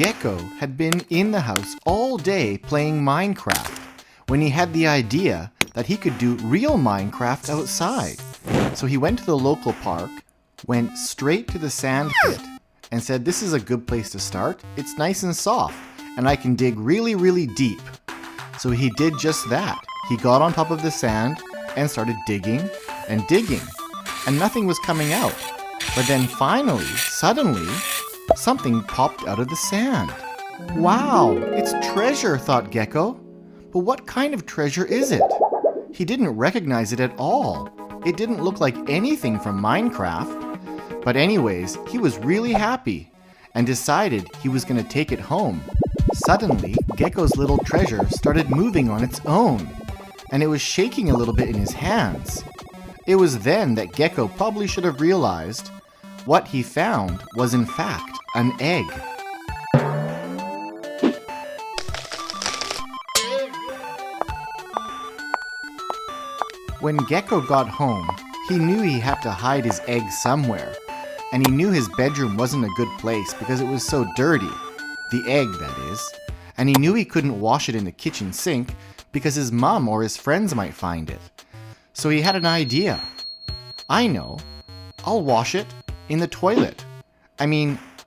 Gekko had been in the house all day playing Minecraft when he had the idea that he could do real Minecraft outside. So he went to the local park, went straight to the sand pit, and said, "This is a good place to start. It's nice and soft, and I can dig really, really deep." So he did just that. He got on top of the sand and started digging and digging, and nothing was coming out. But then finally, suddenly, something popped out of the sand. Wow, it's treasure, thought Gekko. But what kind of treasure is it? He didn't recognize it at all. It didn't look like anything from Minecraft. But anyways, he was really happy and decided he was going to take it home. Suddenly, Gekko's little treasure started moving on its own, and it was shaking a little bit in his hands. It was then that Gekko probably should have realized what he found was in fact an egg. When Gekko got home, he knew he had to hide his egg somewhere, and he knew his bedroom wasn't a good place because it was so dirty. The egg, that is. And he knew he couldn't wash it in the kitchen sink because his mom or his friends might find it. So he had an idea. I know. I'll wash it in the toilet.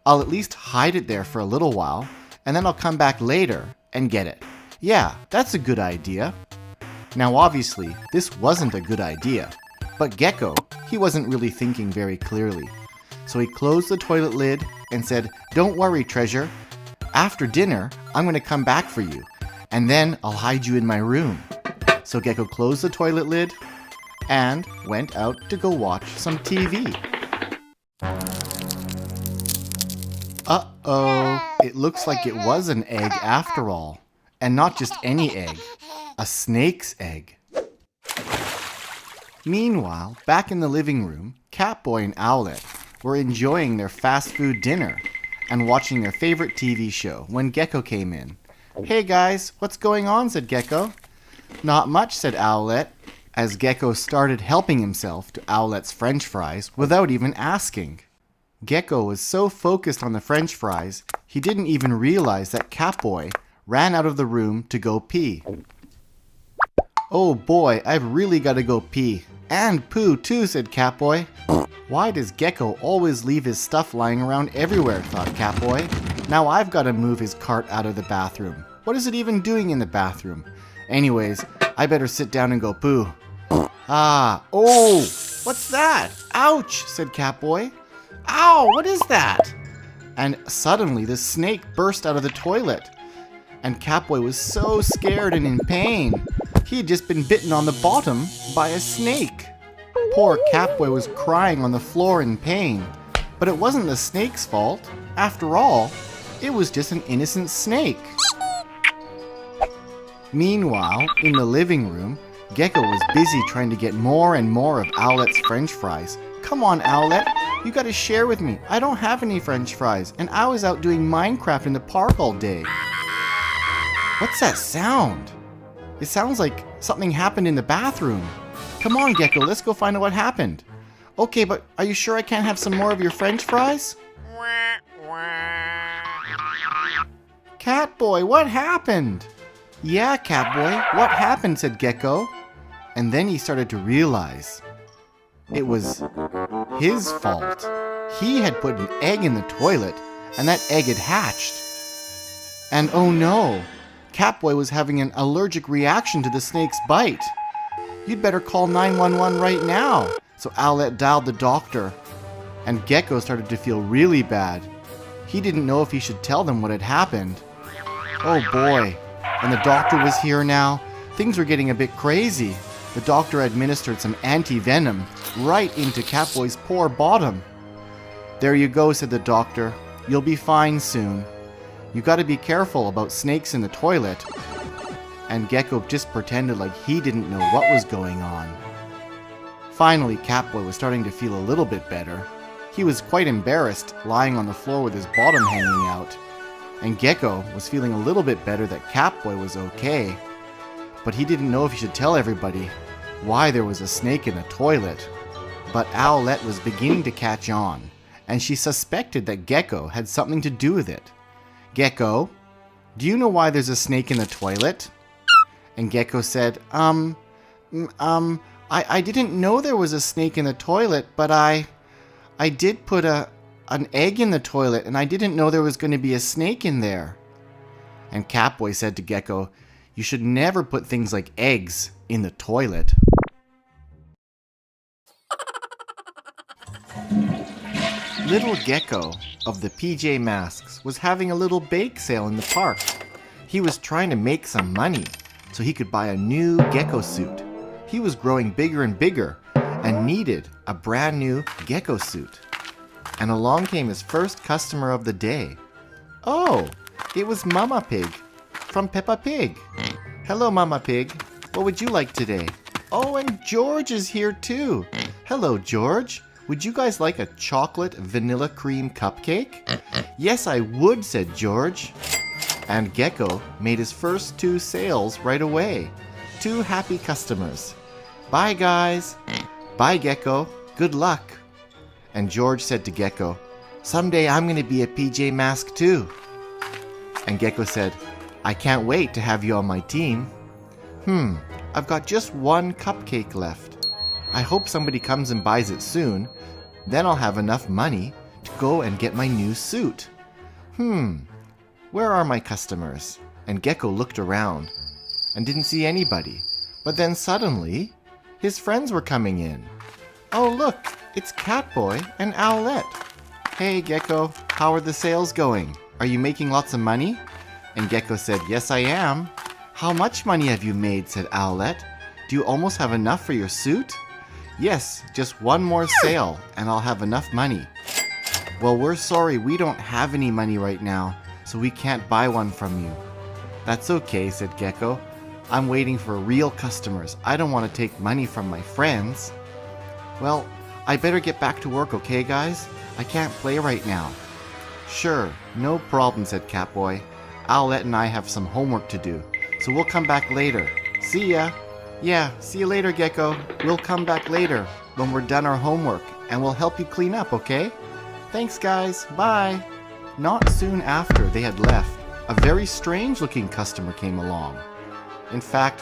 I'll at least hide it there for a little while, and then I'll come back later and get it. Yeah, that's a good idea. Now obviously, this wasn't a good idea, but Gekko, he wasn't really thinking very clearly. So he closed the toilet lid and said, "Don't worry, treasure. After dinner, I'm going to come back for you, and then I'll hide you in my room." So Gekko closed the toilet lid and went out to go watch some TV. Uh-oh, it looks like it was an egg after all, and not just any egg, a snake's egg. Meanwhile, back in the living room, Catboy and Owlette were enjoying their fast food dinner and watching their favorite TV show when Gekko came in. "Hey guys, what's going on?" said Gekko. "Not much," said Owlette, as Gekko started helping himself to Owlette's French fries without even asking. Gekko was so focused on the French fries, he didn't even realize that Catboy ran out of the room to go pee. "Oh boy, I've really got to go pee. And poo too," said Catboy. "Why does Gekko always leave his stuff lying around everywhere?" thought Catboy. "Now I've got to move his cart out of the bathroom. What is it even doing in the bathroom? Anyways, I better sit down and go poo." Oh, what's that? "Ouch," said Catboy. "Ow, what is that?" And suddenly the snake burst out of the toilet. And Catboy was so scared and in pain. He had just been bitten on the bottom by a snake. Poor Catboy was crying on the floor in pain. But it wasn't the snake's fault. After all, it was just an innocent snake. Meanwhile, in the living room, Gekko was busy trying to get more and more of Owlette's French fries. "Come on, Owlette, you gotta share with me. I don't have any French fries, and I was out doing Minecraft in the park all day." What's that sound? It sounds like something happened in the bathroom. Come on, Gekko, let's go find out what happened. "Okay, but are you sure I can't have some more of your French fries?" "Catboy, what happened?" "Yeah, Catboy, what happened?" said Gekko. And then he started to realize it was his fault. He had put an egg in the toilet, and that egg had hatched. And oh no, Catboy was having an allergic reaction to the snake's bite. "You'd better call 911 right now." So Owlette dialed the doctor, and Gekko started to feel really bad. He didn't know if he should tell them what had happened. Oh boy, and the doctor was here now. Things were getting a bit crazy. The doctor administered some anti-venom right into Catboy's poor bottom. "There you go," said the doctor. "You'll be fine soon. You gotta be careful about snakes in the toilet." And Gekko just pretended like he didn't know what was going on. Finally, Catboy was starting to feel a little bit better. He was quite embarrassed, lying on the floor with his bottom hanging out. And Gekko was feeling a little bit better that Catboy was okay. But he didn't know if he should tell everybody why there was a snake in the toilet. But Owlette was beginning to catch on, and she suspected that Gekko had something to do with it. Gekko, do you know why there's a snake in the toilet? And Gekko said, I didn't know there was a snake in the toilet, but I did put an egg in the toilet, and I didn't know there was going to be a snake in there. And Catboy said to Gekko, you should never put things like eggs in the toilet. Little Gekko of the PJ Masks was having a little bake sale in the park. He was trying to make some money so he could buy a new Gekko suit. He was growing bigger and bigger and needed a brand new Gekko suit. And along came his first customer of the day. Oh, it was Mama Pig from Peppa Pig. Hello, Mama Pig. What would you like today? Oh, and George is here too. Hello, George. Would you guys like a chocolate vanilla cream cupcake? Yes, I would, said George. And Gekko made his first 2 sales right away. 2 happy customers. Bye, guys. Bye, Gekko. Good luck. And George said to Gekko, someday I'm going to be a PJ Mask too. And Gekko said, I can't wait to have you on my team. I've got just 1 cupcake left. I hope somebody comes and buys it soon. Then I'll have enough money to go and get my new suit. Where are my customers? And Gekko looked around and didn't see anybody. But then suddenly, his friends were coming in. Oh look, it's Catboy and Owlette. Hey Gekko, how are the sales going? Are you making lots of money? And Gekko said, yes I am. How much money have you made? Said Owlette. Do you almost have enough for your suit? Yes, just 1 more sale and I'll have enough money. Well, we're sorry, we don't have any money right now, so we can't buy one from you. That's okay, said Gekko. I'm waiting for real customers. I don't want to take money from my friends. Well, I better get back to work, okay guys? I can't play right now. Sure, no problem, said Catboy. Owlette and I have some homework to do, so we'll come back later. See ya! Yeah, see you later, Gekko. We'll come back later when we're done our homework, and we'll help you clean up, okay? Thanks, guys. Bye. Not soon after they had left, a very strange-looking customer came along. In fact,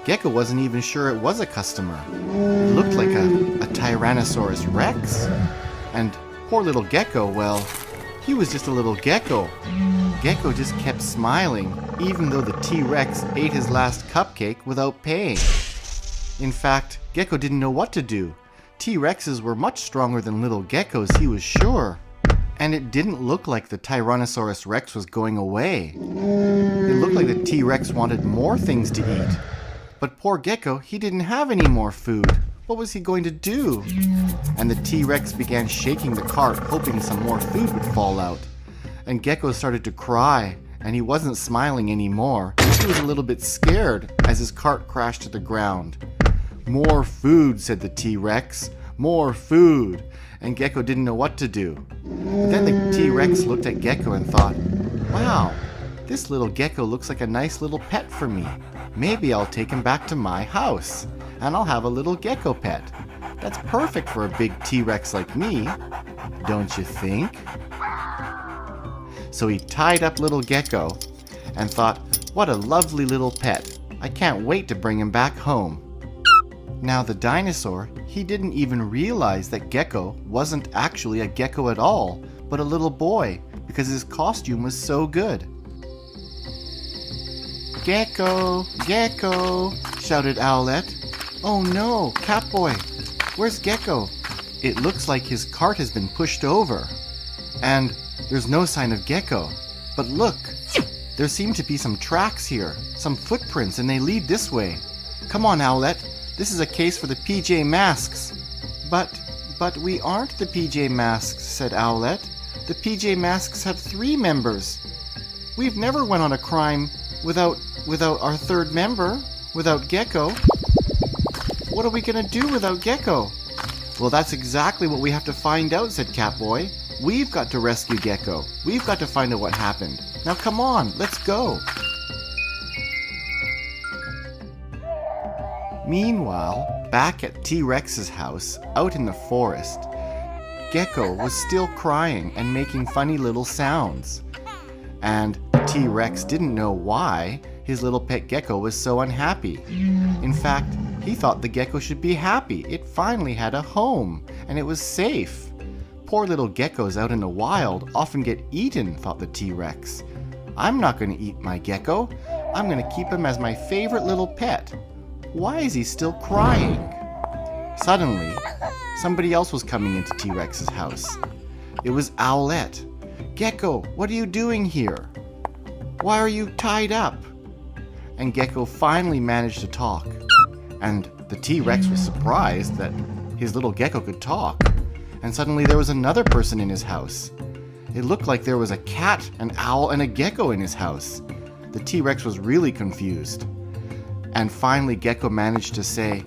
Gekko wasn't even sure it was a customer. It looked like a Tyrannosaurus Rex. And poor little Gekko, well, he was just a little gecko. Gekko just kept smiling, even though the T-Rex ate his last cupcake without paying. In fact, Gekko didn't know what to do. T-Rexes were much stronger than little geckos, he was sure. And it didn't look like the Tyrannosaurus Rex was going away. It looked like the T-Rex wanted more things to eat. But poor Gekko, he didn't have any more food. What was he going to do? And the T-Rex began shaking the cart, hoping some more food would fall out. And Gekko started to cry, and he wasn't smiling anymore. He was a little bit scared as his cart crashed to the ground. More food, said the T-Rex. More food. And Gekko didn't know what to do. But then the T-Rex looked at Gekko and thought, wow, this little Gekko looks like a nice little pet for me. Maybe I'll take him back to my house, and I'll have a little Gekko pet. That's perfect for a big T-Rex like me, don't you think? So he tied up little Gekko and thought, what a lovely little pet. I can't wait to bring him back home. Now the dinosaur, he didn't even realize that Gekko wasn't actually a gecko at all, but a little boy, because his costume was so good. Gekko! Gekko! Shouted Owlette. Oh no, Catboy! Where's Gekko? It looks like his cart has been pushed over. And there's no sign of Gekko. But look, there seem to be some tracks here, some footprints, and they lead this way. Come on, Owlette, this is a case for the PJ Masks. But we aren't the PJ Masks, said Owlette. The PJ Masks have 3 members. We've never went on a crime without our 3rd member, without Gekko. What are we gonna do without Gekko? Well, that's exactly what we have to find out, said Catboy. We've got to rescue Gekko. We've got to find out what happened. Now come on, let's go. Meanwhile, back at T-Rex's house, out in the forest, Gekko was still crying and making funny little sounds. And the T-Rex didn't know why his little pet gecko was so unhappy. In fact, he thought the gecko should be happy. It finally had a home, and it was safe. Poor little geckos out in the wild often get eaten, thought the T-Rex. I'm not going to eat my gecko. I'm going to keep him as my favorite little pet. Why is he still crying? Suddenly, somebody else was coming into T-Rex's house. It was Owlette. Gekko, what are you doing here? Why are you tied up? And Gekko finally managed to talk. And the T-Rex was surprised that his little gecko could talk. And suddenly there was another person in his house. It looked like there was a cat, an owl, and a gecko in his house. The T-Rex was really confused. And finally Gekko managed to say,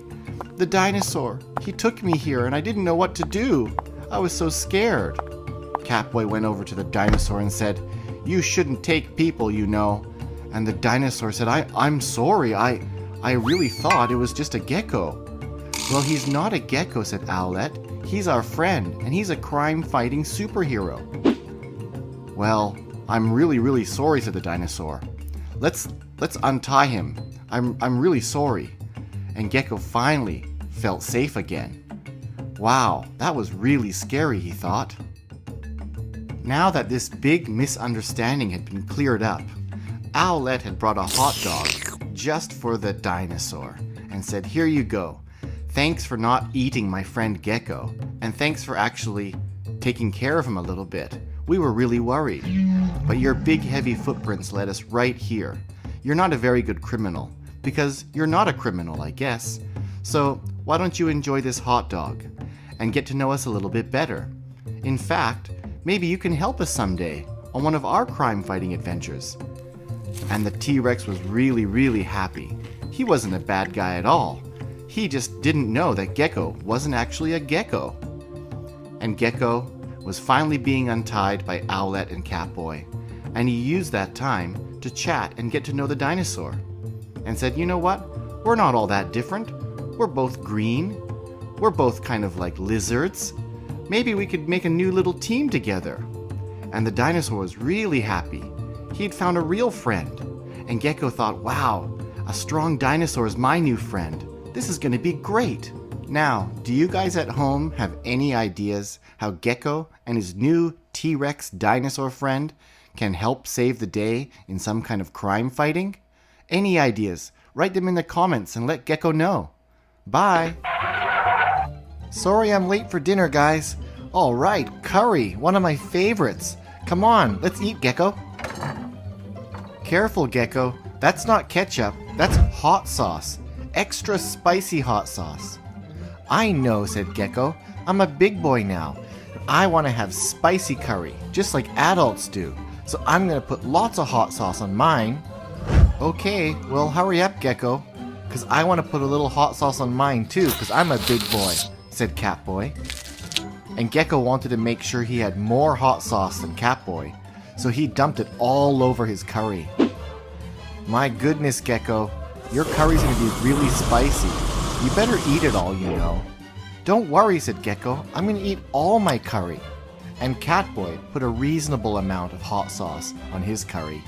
"The dinosaur, he took me here and I didn't know what to do. I was so scared." Catboy went over to the dinosaur and said, "You shouldn't take people, you know." And the dinosaur said, I'm sorry, I really thought it was just a gecko." "Well, he's not a gecko," said Owlette. "He's our friend, and he's a crime-fighting superhero." "Well, I'm really sorry," said the dinosaur. Let's untie him. I'm really sorry." And Gekko finally felt safe again. Wow, that was really scary, he thought. Now that this big misunderstanding had been cleared up, Owlette had brought a hot dog just for the dinosaur and said, "Here you go. Thanks for not eating my friend Gekko, and thanks for actually taking care of him a little bit. We were really worried. But your big heavy footprints led us right here. You're not a very good criminal, because you're not a criminal, I guess. So why don't you enjoy this hot dog and get to know us a little bit better? In fact, maybe you can help us someday on one of our crime-fighting adventures." And the T-Rex was really happy. He wasn't a bad guy at all. He just didn't know that Gekko wasn't actually a gecko. And Gekko was finally being untied by Owlette and Catboy, and he used that time to chat and get to know the dinosaur, and said, "You know what? We're not all that different. We're both green. We're both kind of like lizards. Maybe we could make a new little team together." And the dinosaur was really happy. He'd found a real friend. And Gekko thought, wow, a strong dinosaur is my new friend. This is going to be great. Now, do you guys at home have any ideas how Gekko and his new T-Rex dinosaur friend can help save the day in some kind of crime fighting? Any ideas? Write them in the comments and let Gekko know. Bye! Sorry I'm late for dinner, guys. All right, curry, one of my favorites. Come on, let's eat, Gekko. Careful, Gekko. That's not ketchup, that's hot sauce. Extra spicy hot sauce. "I know," said Gekko. "I'm a big boy now. I want to have spicy curry, just like adults do. So I'm going to put lots of hot sauce on mine." "Okay, well hurry up, Gekko, because I want to put a little hot sauce on mine too, because I'm a big boy," said Catboy. And Gekko wanted to make sure he had more hot sauce than Catboy, so he dumped it all over his curry. "My goodness, Gekko, your curry's going to be really spicy. You better eat it all, you know." "Don't worry," said Gekko. "I'm going to eat all my curry." And Catboy put a reasonable amount of hot sauce on his curry.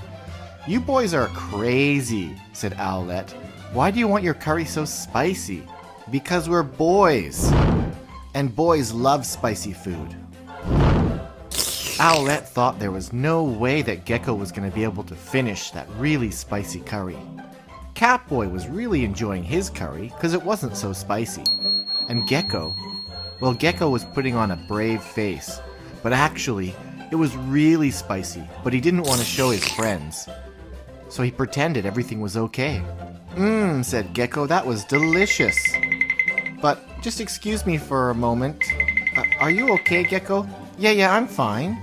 "You boys are crazy," said Owlette. "Why do you want your curry so spicy?" "Because we're boys. And boys love spicy food." Owlette thought there was no way that Gekko was going to be able to finish that really spicy curry. Catboy was really enjoying his curry because it wasn't so spicy. And Gekko was putting on a brave face. But actually, it was really spicy, but he didn't want to show his friends. So he pretended everything was okay. Said Gekko, "that was delicious. But just excuse me for a moment. Are you okay, Gekko?" Yeah, I'm fine."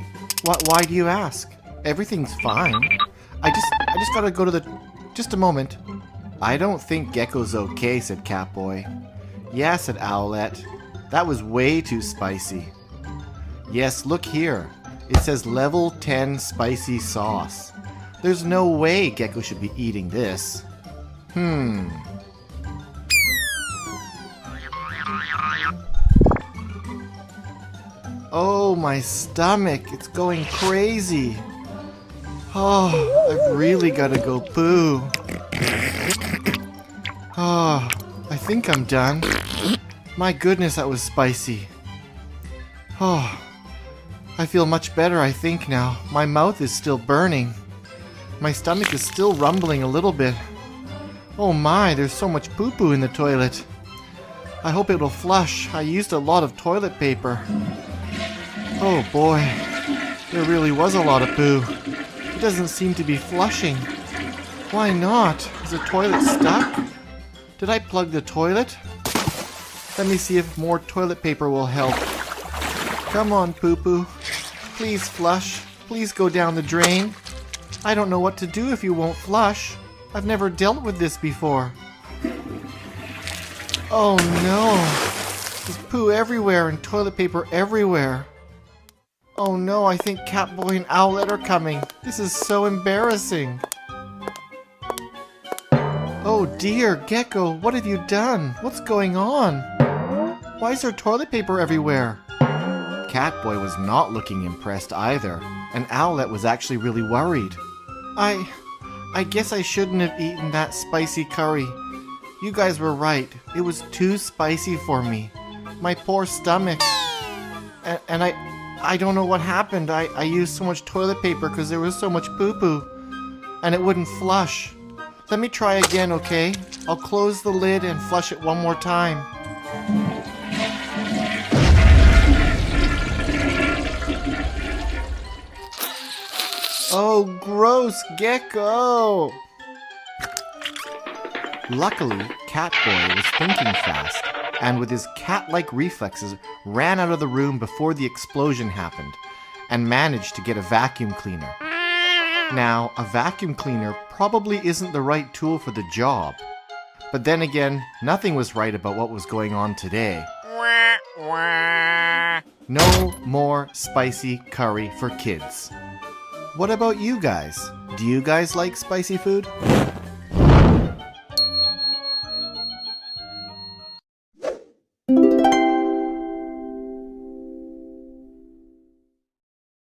Why do you ask?" "Everything's fine. I just gotta go to the... Just a moment." "I don't think Gekko's okay," said Catboy. "Yeah," said Owlette. "That was way too spicy." "Yes, look here. It says level 10 spicy sauce. There's no way Gekko should be eating this." "Oh, my stomach. It's going crazy." Oh, I've really gotta go poo. Oh, I think I'm done. My goodness, that was spicy. Oh, I feel much better, I think, now. My mouth is still burning. My stomach is still rumbling a little bit. Oh my, there's so much poo-poo in the toilet. I hope it'll flush. I used a lot of toilet paper. Oh boy, there really was a lot of poo. It doesn't seem to be flushing. Why not? Is the toilet stuck? Did I plug the toilet? Let me see if more toilet paper will help. Come on, poo-poo. Please flush. Please go down the drain. I don't know what to do if you won't flush. I've never dealt with this before. Oh no. There's poo everywhere and toilet paper everywhere. Oh no, I think Catboy and Owlette are coming. This is so embarrassing. Oh dear, Gekko, what have you done? What's going on? Why is there toilet paper everywhere? Catboy was not looking impressed either, and Owlette was actually really worried. I guess I shouldn't have eaten that spicy curry. You guys were right. It was too spicy for me. My poor stomach. And I don't know what happened. I used so much toilet paper because there was so much poo-poo. And it wouldn't flush. Let me try again, okay? I'll close the lid and flush it one more time. Oh, gross, Gekko! Luckily, Catboy was thinking fast, and with his cat-like reflexes, ran out of the room before the explosion happened, and managed to get a vacuum cleaner. Now, a vacuum cleaner probably isn't the right tool for the job, but then again, nothing was right about what was going on today. No more spicy curry for kids. What about you guys? Do you guys like spicy food?